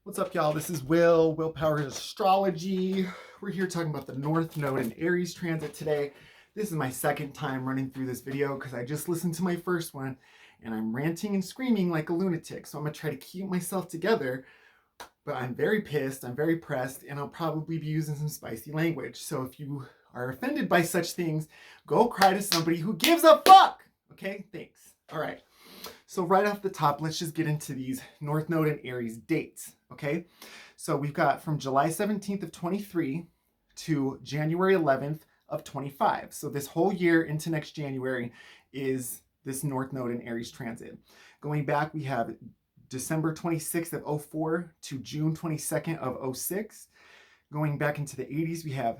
What's up, y'all? This is Willpower Astrology. We're here talking about the North Node and Aries transit today. This is my second time running through this video because I just listened to my first one and I'm ranting and screaming like a lunatic. So I'm going to try to keep myself together, but I'm very pissed, I'm very pressed, and I'll probably be using some spicy language. So if you are offended by such things, go cry to somebody who gives a fuck. Okay, thanks. All right. So right off the top, let's just get into these North Node and Aries dates, okay? So we've got from July 17th of 23 to January 11th of 25. So this whole year into next January is this North Node and Aries transit. Going back, we have December 26th of 04 to June 22nd of 06. Going back into the 80s, we have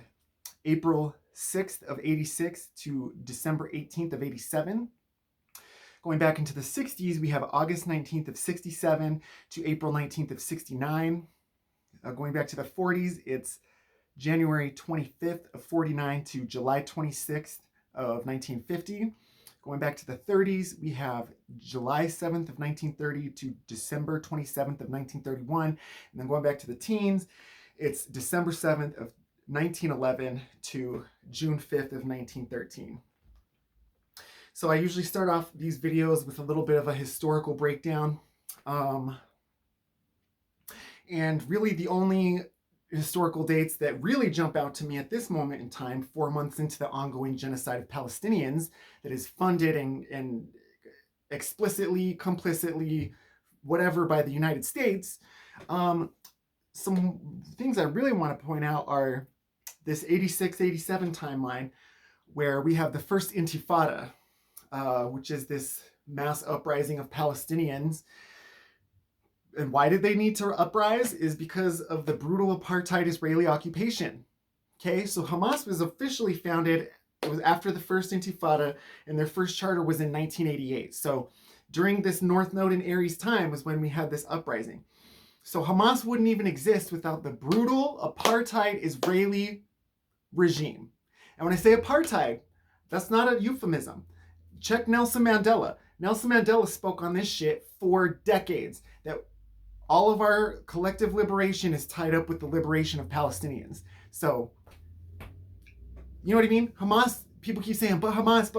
April 6th of 86 to December 18th of 87. Going back into the 60s, we have August 19th of 67 to April 19th of 69. Going back to the 40s, it's January 25th of 49 to July 26th of 1950. Going back to the 30s, we have July 7th of 1930 to December 27th of 1931. And then going back to the teens, it's December 7th of 1911 to June 5th of 1913. So I usually start off these videos with a little bit of a historical breakdown. And really the only historical dates that really jump out to me at this moment in time, 4 months into the ongoing genocide of Palestinians that is funded and explicitly, complicitly, whatever by the United States. Some things I really want to point out are this 86-87 timeline where we have the first Intifada, which is this mass uprising of Palestinians. And why did they need to uprise? Is because of the brutal apartheid Israeli occupation. Okay, so Hamas was officially founded, it was after the first Intifada, and their first charter was in 1988. So during this North Node and Aries time was when we had this uprising. So Hamas wouldn't even exist without the brutal apartheid Israeli regime. And when I say apartheid, that's not a euphemism. Check Nelson Mandela. Nelson Mandela spoke on this shit for decades, that all of our collective liberation is tied up with the liberation of Palestinians. So, you know what I mean? Hamas, people keep saying, but Hamas.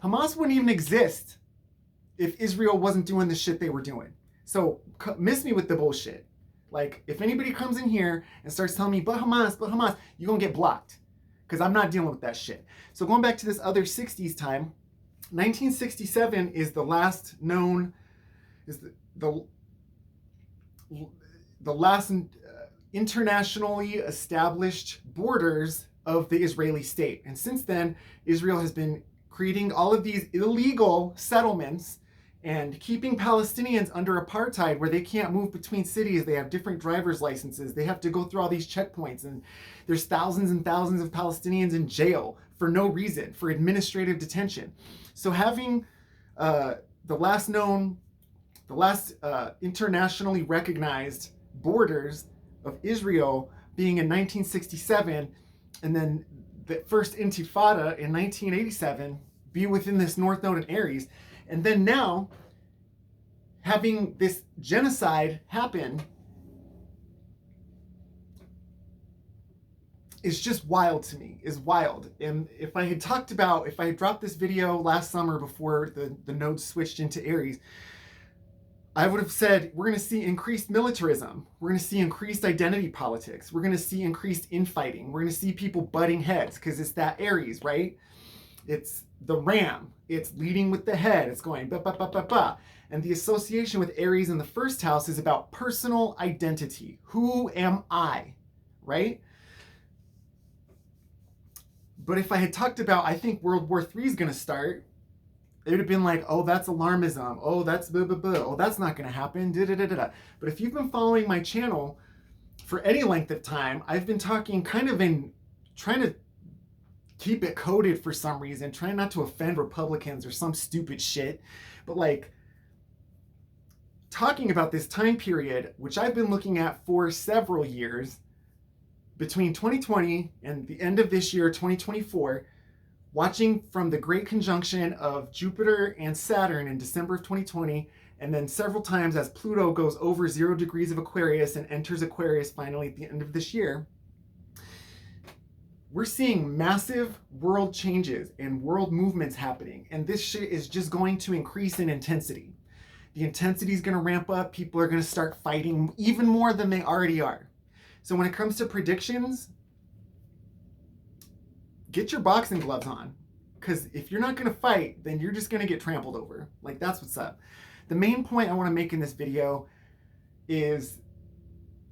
Hamas wouldn't even exist if Israel wasn't doing the shit they were doing. So, miss me with the bullshit. Like, if anybody comes in here and starts telling me, but Hamas, you're gonna get blocked. Because I'm not dealing with that shit. So, going back to this other 60s time, 1967 is the last known, is the last internationally established borders of the Israeli state. And since then, Israel has been creating all of these illegal settlements and keeping Palestinians under apartheid where they can't move between cities. They have different driver's licenses. They have to go through all these checkpoints. And there's thousands and thousands of Palestinians in jail for no reason, for administrative detention. So having the last internationally recognized borders of Israel being in 1967, and then the first Intifada in 1987 be within this North Node and Aries, and then now having this genocide happen is just wild to me, is wild. And if I had dropped this video last summer before the nodes switched into Aries, I would have said, we're going to see increased militarism. We're going to see increased identity politics. We're going to see increased infighting. We're going to see people butting heads because it's that Aries, right? It's the ram. It's leading with the head. It's going ba, ba, ba, ba, ba. And the association with Aries in the first house is about personal identity. Who am I, right? But if I had talked about, I think World War III is going to start, it would have been like, oh, that's alarmism. Oh, that's blah, blah, blah. Oh, that's not going to happen. Da, da, da, da, da. But if you've been following my channel for any length of time, I've been talking kind of in trying to keep it coded for some reason, trying not to offend Republicans or some stupid shit. But like talking about this time period, which I've been looking at for several years, between 2020 and the end of this year, 2024, watching from the great conjunction of Jupiter and Saturn in December of 2020 And then several times as Pluto goes over 0 degrees of Aquarius and enters Aquarius finally at the end of this year, we're seeing massive world changes and world movements happening. And this shit is just going to increase in intensity. The intensity is going to ramp up. People are going to start fighting even more than they already are. So when it comes to predictions, get your boxing gloves on. Because if you're not going to fight, then you're just going to get trampled over. Like, that's what's up. The main point I want to make in this video is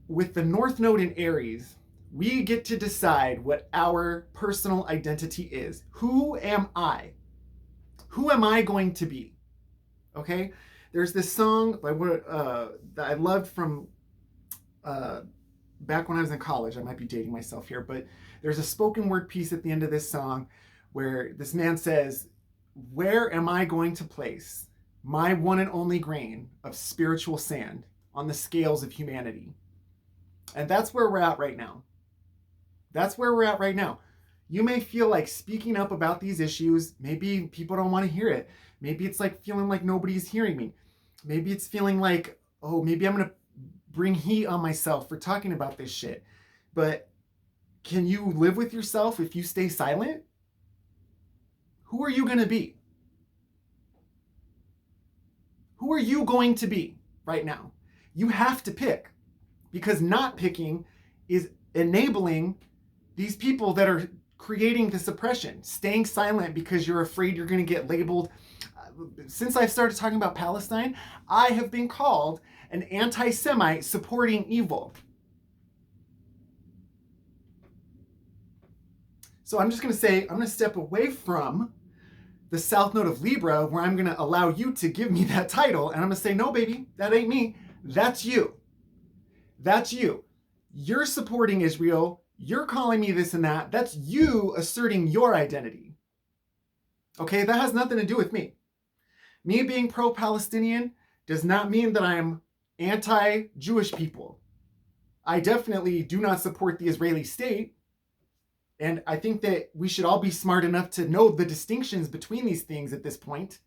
with the North Node in Aries, we get to decide what our personal identity is. Who am I? Who am I going to be? Okay? There's this song that I loved from back when I was in college. I might be dating myself here, but there's a spoken word piece at the end of this song where this man says, "Where am I going to place my one and only grain of spiritual sand on the scales of humanity?" And that's where we're at right now. That's where we're at right now. You may feel like speaking up about these issues, maybe people don't want to hear it. Maybe it's like feeling like nobody's hearing me. Maybe it's feeling like, oh, maybe I'm going to bring heat on myself for talking about this shit. But can you live with yourself if you stay silent? Who are you going to be? Who are you going to be right now? You have to pick, because not picking is enabling these people that are creating the suppression, staying silent because you're afraid you're going to get labeled. Since I've started talking about Palestine, I have been called an anti-Semite supporting evil. So I'm just going to say, I'm going to step away from the South Node of Libra, where I'm going to allow you to give me that title. And I'm going to say, no, baby, that ain't me. That's you. That's you. You're supporting Israel. You're calling me this and that. That's you asserting your identity. Okay, that has nothing to do with me. Me being pro-Palestinian does not mean that I'm anti-Jewish people. I definitely do not support the Israeli state. And I think that we should all be smart enough to know the distinctions between these things at this point.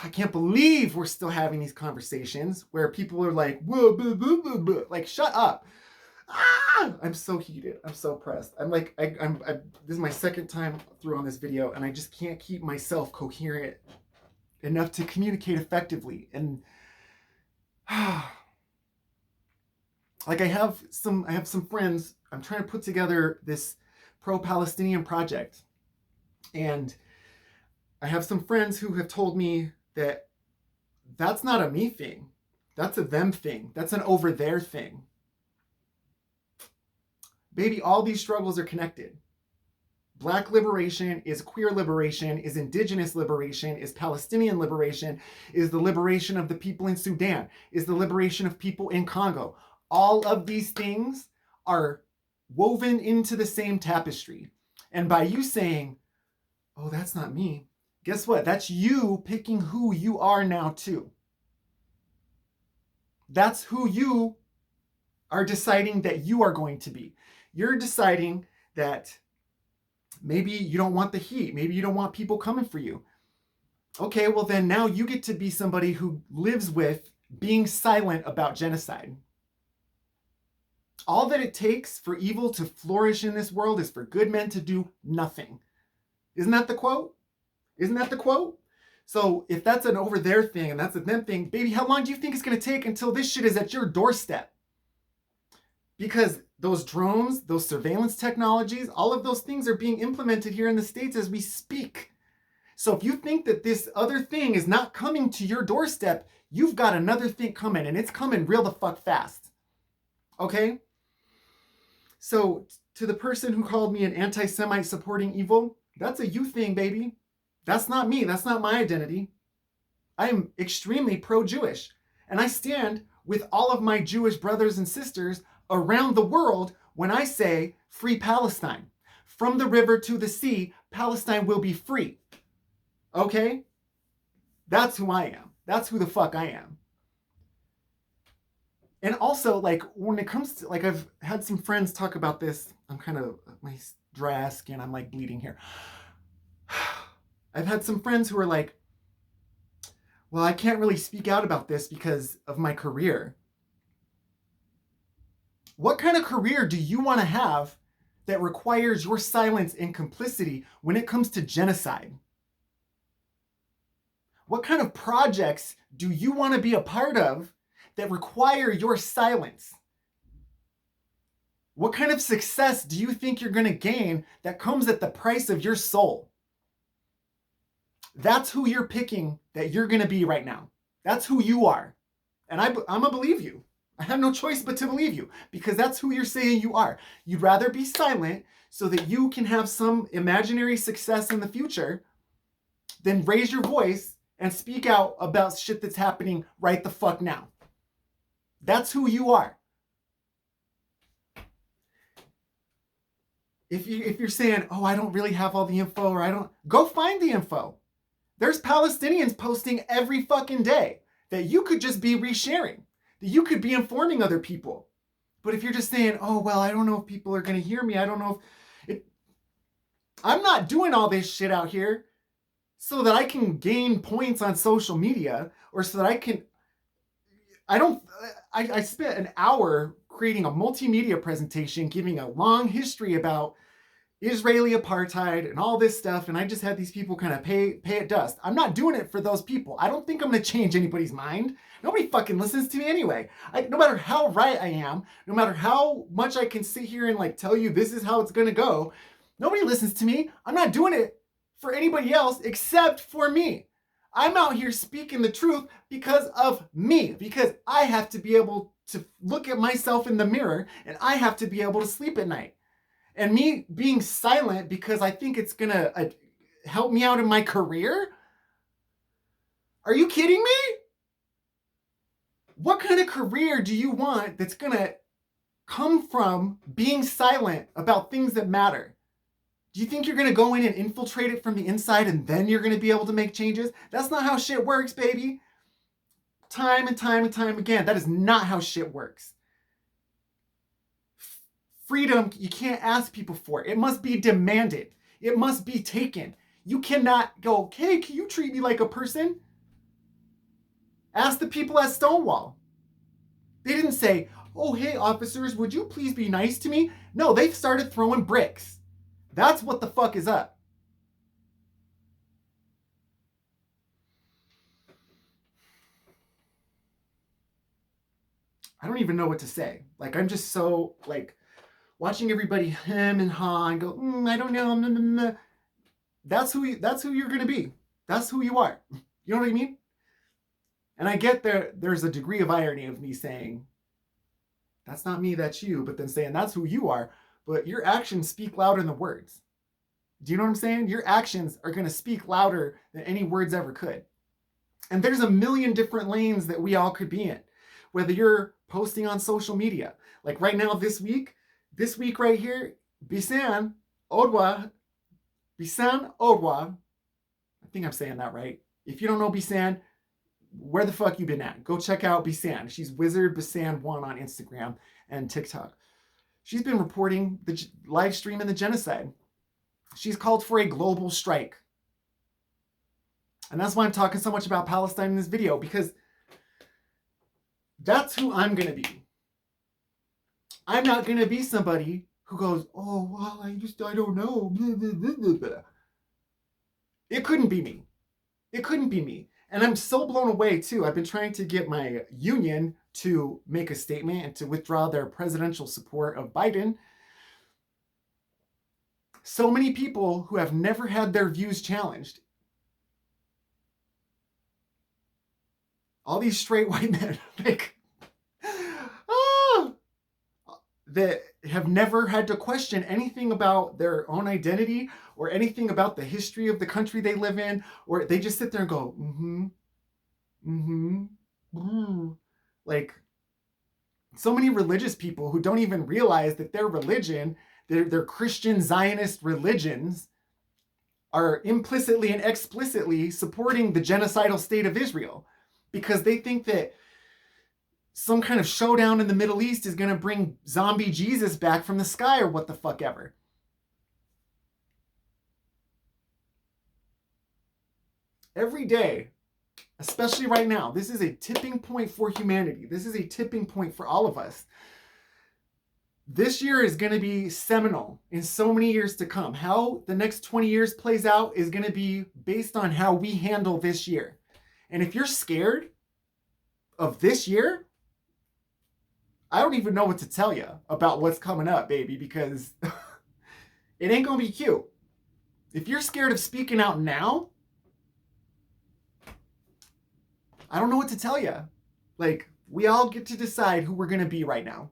I can't believe we're still having these conversations where people are like, whoa, blah, blah, blah, blah. Like, shut up. I'm so heated. I'm so pressed. I'm like, this is my second time through on this video, and I just can't keep myself coherent enough to communicate effectively. And like, I have some friends. I'm trying to put together this pro-Palestinian project, and I have some friends who have told me that that's not a me thing. That's a them thing. That's an over there thing. Baby, all these struggles are connected. Black liberation is queer liberation, is indigenous liberation, is Palestinian liberation, is the liberation of the people in Sudan, is the liberation of people in Congo. All of these things are woven into the same tapestry. And by you saying, oh, that's not me, guess what? That's you picking who you are now too. That's who you are deciding that you are going to be. You're deciding that maybe you don't want the heat. Maybe you don't want people coming for you. Okay, well then now you get to be somebody who lives with being silent about genocide. All that it takes for evil to flourish in this world is for good men to do nothing. Isn't that the quote? Isn't that the quote? So if that's an over there thing and that's a them thing, baby, how long do you think it's going to take until this shit is at your doorstep? Because those drones, those surveillance technologies, all of those things are being implemented here in the States as we speak. So if you think that this other thing is not coming to your doorstep, you've got another thing coming, and it's coming real the fuck fast. Okay? So to the person who called me an anti-Semite supporting evil, that's a you thing, baby. That's not me. That's not my identity. I am extremely pro-Jewish, and I stand with all of my Jewish brothers and sisters around the world when I say free Palestine. From the river to the sea, Palestine will be free. Okay? That's who I am. That's who the fuck I am. And also, like, when it comes to, like, I've had some friends talk about this. I'm kind of, my dry skin, I'm like bleeding here. I've had some friends who are like, well, I can't really speak out about this because of my career. What kind of career do you want to have that requires your silence and complicity when it comes to genocide? What kind of projects do you want to be a part of that require your silence? What kind of success do you think you're going to gain that comes at the price of your soul? That's who you're picking that you're going to be right now. That's who you are. And I'm going to believe you. I have no choice but to believe you because that's who you're saying you are. You'd rather be silent so that you can have some imaginary success in the future than raise your voice and speak out about shit that's happening right the fuck now. That's who you are. If you're saying, oh, I don't really have all the info, or I don't, go find the info. There's Palestinians posting every fucking day that you could just be resharing, that you could be informing other people. But if you're just saying, oh, well, I don't know if people are going to hear me. I don't know if I'm not doing all this shit out here so that I can gain points on social media or so that I spent an hour creating a multimedia presentation, giving a long history about Israeli apartheid and all this stuff, and I just had these people kind of pay it dust. I'm not doing it for those people. I don't think I'm going to change anybody's mind. Nobody fucking listens to me anyway. No matter how right I am, no matter how much I can sit here and like tell you this is how it's going to go, nobody listens to me. I'm not doing it for anybody else except for me. I'm out here speaking the truth because of me, because I have to be able to look at myself in the mirror and I have to be able to sleep at night. And me being silent because I think it's going to help me out in my career? Are you kidding me? What kind of career do you want that's going to come from being silent about things that matter? Do you think you're going to go in and infiltrate it from the inside and then you're going to be able to make changes? That's not how shit works, baby. Time and time and time again, that is not how shit works. Freedom, you can't ask people for it. It must be demanded. It must be taken. You cannot go, hey, can you treat me like a person? Ask the people at Stonewall. They didn't say, oh, hey, officers, would you please be nice to me? No, they started throwing bricks. That's what the fuck is up. I don't even know what to say. Like, I'm just so, like, watching everybody hem and haw and go, I don't know. That's who you're going to be. That's who you are. You know what I mean? And I get there's a degree of irony of me saying, that's not me, that's you, but then saying that's who you are. But your actions speak louder than the words. Do you know what I'm saying? Your actions are going to speak louder than any words ever could. And there's a million different lanes that we all could be in. Whether you're posting on social media, like right now, this week right here, Bisan Odwa, I think I'm saying that right. If you don't know Bisan, where the fuck you been at? Go check out Bisan. She's Wizard Bisan1 on Instagram and TikTok. She's been reporting the live stream and the genocide. She's called for a global strike. And that's why I'm talking so much about Palestine in this video, because that's who I'm going to be. I'm not going to be somebody who goes, oh, well, I don't know. It couldn't be me. It couldn't be me. And I'm so blown away, too. I've been trying to get my union to make a statement and to withdraw their presidential support of Biden. So many people who have never had their views challenged. All these straight white men, like, that have never had to question anything about their own identity or anything about the history of the country they live in, or they just sit there and go, like, so many religious people who don't even realize that their religion, their Christian Zionist religions, are implicitly and explicitly supporting the genocidal state of Israel, because they think that some kind of showdown in the Middle East is going to bring zombie Jesus back from the sky or what the fuck ever. Every day, especially right now. This is a tipping point for humanity. This is a tipping point for all of us. This year is going to be seminal in so many years to come. How the next 20 years plays out is going to be based on how we handle this year. And if you're scared of this year, I don't even know what to tell you about what's coming up, baby, because it ain't going to be cute. If you're scared of speaking out now, I don't know what to tell you. Like, we all get to decide who we're going to be right now.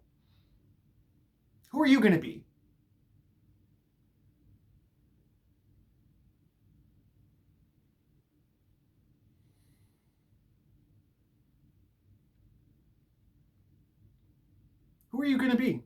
Who are you going to be? Who are you going to be?